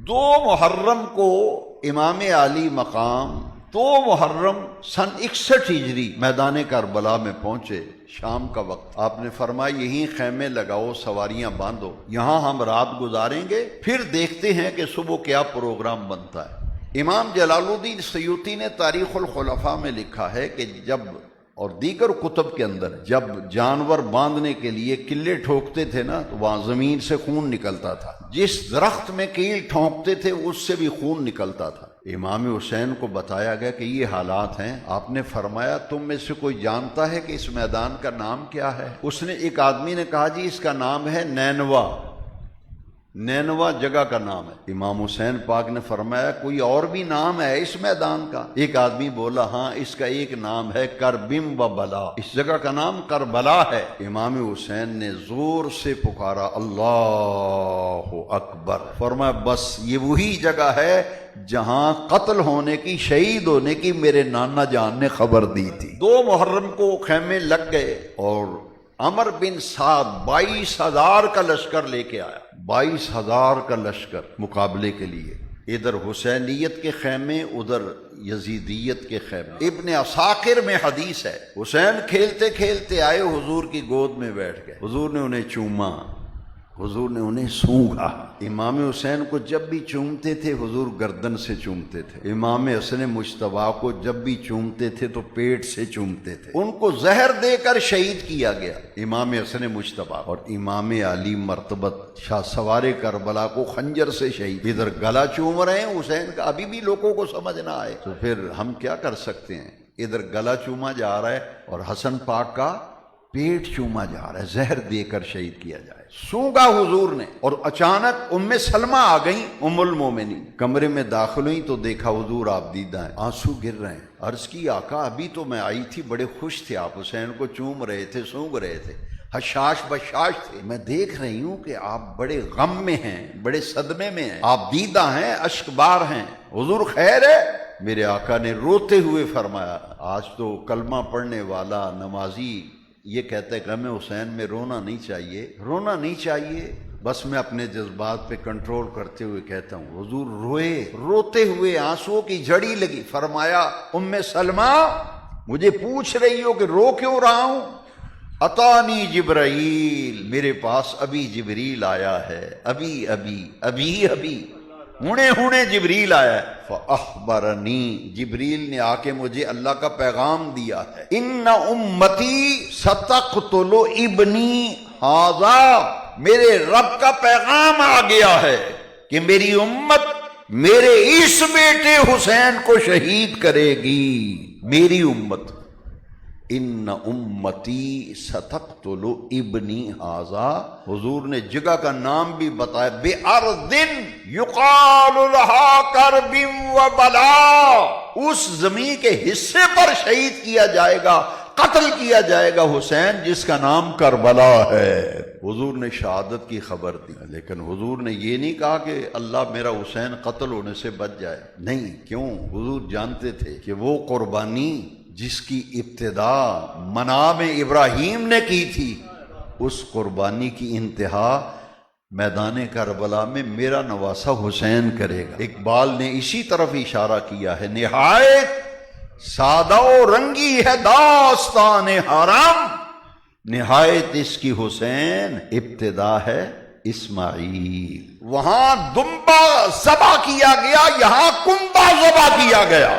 2 محرم کو امام علی مقام 2 محرم سن 61 ہجری میدان کربلا میں پہنچے۔ شام کا وقت آپ نے فرمایا یہیں خیمے لگاؤ، سواریاں باندھو، یہاں ہم رات گزاریں گے، پھر دیکھتے ہیں کہ صبح کیا پروگرام بنتا ہے۔ امام جلال الدین سیوطی نے تاریخ الخلفاء میں لکھا ہے کہ جب اور دیگر کتب کے اندر جب جانور باندھنے کے لیے کلے ٹھوکتے تھے نا تو وہاں زمین سے خون نکلتا تھا، جس درخت میں کیل ٹھونکتے تھے اس سے بھی خون نکلتا تھا۔ امام حسین کو بتایا گیا کہ یہ حالات ہیں۔ آپ نے فرمایا تم میں سے کوئی جانتا ہے کہ اس میدان کا نام کیا ہے؟ اس نے ایک آدمی نے کہا جی اس کا نام ہے نینوا، نینوا جگہ کا نام ہے۔ امام حسین پاک نے فرمایا کوئی اور بھی نام ہے اس میدان کا؟ ایک آدمی بولا ہاں اس کا ایک نام ہے کربم و بلا، اس جگہ کا نام کربلا ہے۔ امام حسین نے زور سے پکارا اللہ اکبر، فرمایا بس یہ وہی جگہ ہے جہاں قتل ہونے کی، شہید ہونے کی میرے نانا جان نے خبر دی تھی۔ 2 محرم کو خیمے لگ گئے اور عمر بن سعد 22,000 کا لشکر لے کے آیا، 22,000 کا لشکر مقابلے کے لیے۔ ادھر حسینیت کے خیمے، ادھر یزیدیت کے خیمے۔ ابن عساکر میں حدیث ہے حسین کھیلتے کھیلتے آئے، حضور کی گود میں بیٹھ گئے، حضور نے انہیں چوما، حضور نے انہیں سونگھا۔ امام حسین کو جب بھی چومتے تھے حضور گردن سے چومتے تھے، امام حسن مجتبیٰ کو جب بھی چومتے تھے تو پیٹ سے چومتے تھے۔ ان کو زہر دے کر شہید کیا گیا امام حسن مجتبیٰ، اور امام علی مرتبت شاہ سوار کربلا کو خنجر سے شہید۔ ادھر گلا چوم رہے ہیں حسین کا، ابھی بھی لوگوں کو سمجھ نہ آئے تو پھر ہم کیا کر سکتے ہیں؟ ادھر گلا چوما جا رہا ہے اور حسن پاک کا پیٹ چوما جا رہا ہے، زہر دے کر شہید کیا جائے۔ سونگا حضور نے، اور اچانک ام سلمہ آ گئیں، ام المومنین، کمرے میں داخل ہوئی تو دیکھا حضور آپ دیدہ ہیں، آنسو گر رہے ہیں۔ عرض کی آقا ابھی تو میں آئی تھی، بڑے خوش تھے آپ، حسین کو چوم رہے تھے، سونگ رہے تھے، حشاش بشاش تھے، میں دیکھ رہی ہوں کہ آپ بڑے غم میں ہیں، بڑے صدمے میں ہیں، آپ دیدہ ہیں، اشک بار ہیں، حضور خیر ہے؟ میرے آقا نے روتے ہوئے فرمایا آج تو کلمہ پڑھنے والا نمازی یہ کہتا ہے کہ ہمیں حسین میں رونا نہیں چاہیے، رونا نہیں چاہیے، بس میں اپنے جذبات پہ کنٹرول کرتے ہوئے کہتا ہوں۔ حضور روئے، روتے ہوئے آنسوؤں کی جھڑی لگی، فرمایا ام سلمہ مجھے پوچھ رہی ہو کہ رو کیوں رہا ہوں؟ اتانی جبرائیل، میرے پاس ابھی جبریل آیا ہے، ابھی ہونے جبریل آیا ہے۔ فاخبرنی، جبریل نے آ کے مجھے اللہ کا پیغام دیا ہے، ان امتی ستقتل ابنی ھذا، میرے رب کا پیغام آ گیا ہے کہ میری امت میرے اس بیٹے حسین کو شہید کرے گی، میری امت۔ ان امتی ستقتل ابنی ھذا، حضور نے جگہ کا نام بھی بتایا، بِأَرْضٍ یقال لها کرب و بلا، اس زمین کے حصے پر شہید کیا جائے گا، قتل کیا جائے گا حسین جس کا نام کربلا ہے۔ حضور نے شہادت کی خبر دی، لیکن حضور نے یہ نہیں کہا کہ اللہ میرا حسین قتل ہونے سے بچ جائے، نہیں۔ کیوں؟ حضور جانتے تھے کہ وہ قربانی جس کی ابتدا منام ابراہیم نے کی تھی، اس قربانی کی انتہا میدان کربلا میں میرا نواسہ حسین کرے گا۔ اقبال نے اسی طرف اشارہ کیا ہے، نہایت سادہ و رنگی ہے داستان حرم، نہایت اس کی حسین ابتدا ہے اسماعیل۔ وہاں دمبا ذبح کیا گیا، یہاں کنبا ذبح کیا گیا۔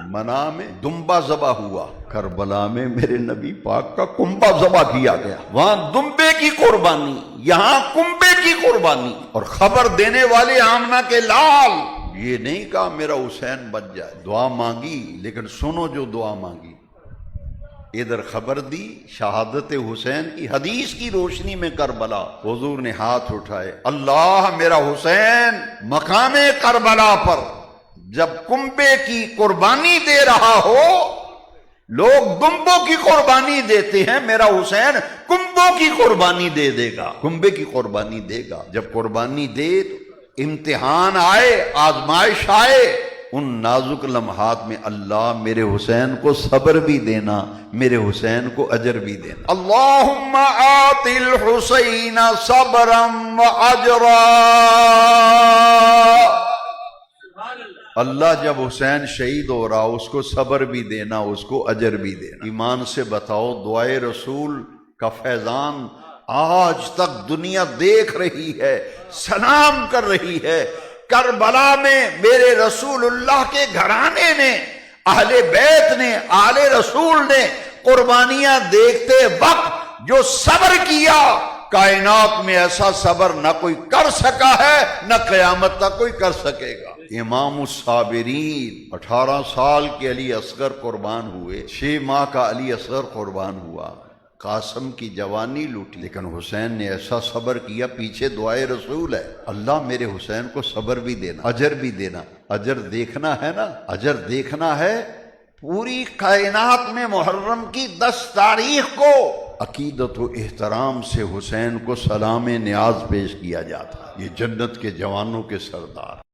منا میں دمبا ذبح ہوا، کربلا میں میرے نبی پاک کا کنبا ذبح کیا گیا۔ وہاں دمبے کی قربانی، یہاں کنبے کی قربانی۔ اور خبر دینے والے آمنہ کے لال، یہ نہیں کہا میرا حسین بچ جائے، دعا مانگی، لیکن سنو جو دعا مانگی۔ ادھر خبر دی شہادت حسین کی، حدیث کی روشنی میں کربلا، حضور نے ہاتھ اٹھائے، اللہ میرا حسین مقام کربلا پر جب کنبے کی قربانی دے رہا ہو، لوگ دمبوں کی قربانی دیتے ہیں، میرا حسین کنبوں کی قربانی دے دے گا، کنبے کی قربانی دے گا۔ جب قربانی دے تو امتحان آئے، آزمائش آئے، ان نازک لمحات میں اللہ میرے حسین کو صبر بھی دینا، میرے حسین کو اجر بھی دینا۔ اللہم آت الحسین صبرا و اجرا۔ اللہ جب حسین شہید ہو رہا اس کو صبر بھی دینا، اس کو اجر بھی دینا۔ ایمان سے بتاؤ، دعائے رسول کا فیضان آج تک دنیا دیکھ رہی ہے، سلام کر رہی ہے۔ کربلا میں میرے رسول اللہ کے گھرانے نے، اہل بیت نے، آل رسول نے قربانیاں دیکھتے وقت جو صبر کیا، کائنات میں ایسا صبر نہ کوئی کر سکا ہے، نہ قیامت تک کوئی کر سکے گا۔ امام الصابرین، 18 سال کے علی اصغر قربان ہوئے، 6 ماہ کا علی اصغر قربان ہوا، قاسم کی جوانی لوٹی، لیکن حسین نے ایسا صبر کیا۔ پیچھے دعائے رسول ہے، اللہ میرے حسین کو صبر بھی دینا، اجر بھی دینا۔ اجر دیکھنا ہے نا، اجر دیکھنا ہے۔ پوری کائنات میں محرم کی 10 تاریخ کو عقیدت و احترام سے حسین کو سلام نیاز پیش کیا جاتا۔ یہ جنت کے جوانوں کے سردار۔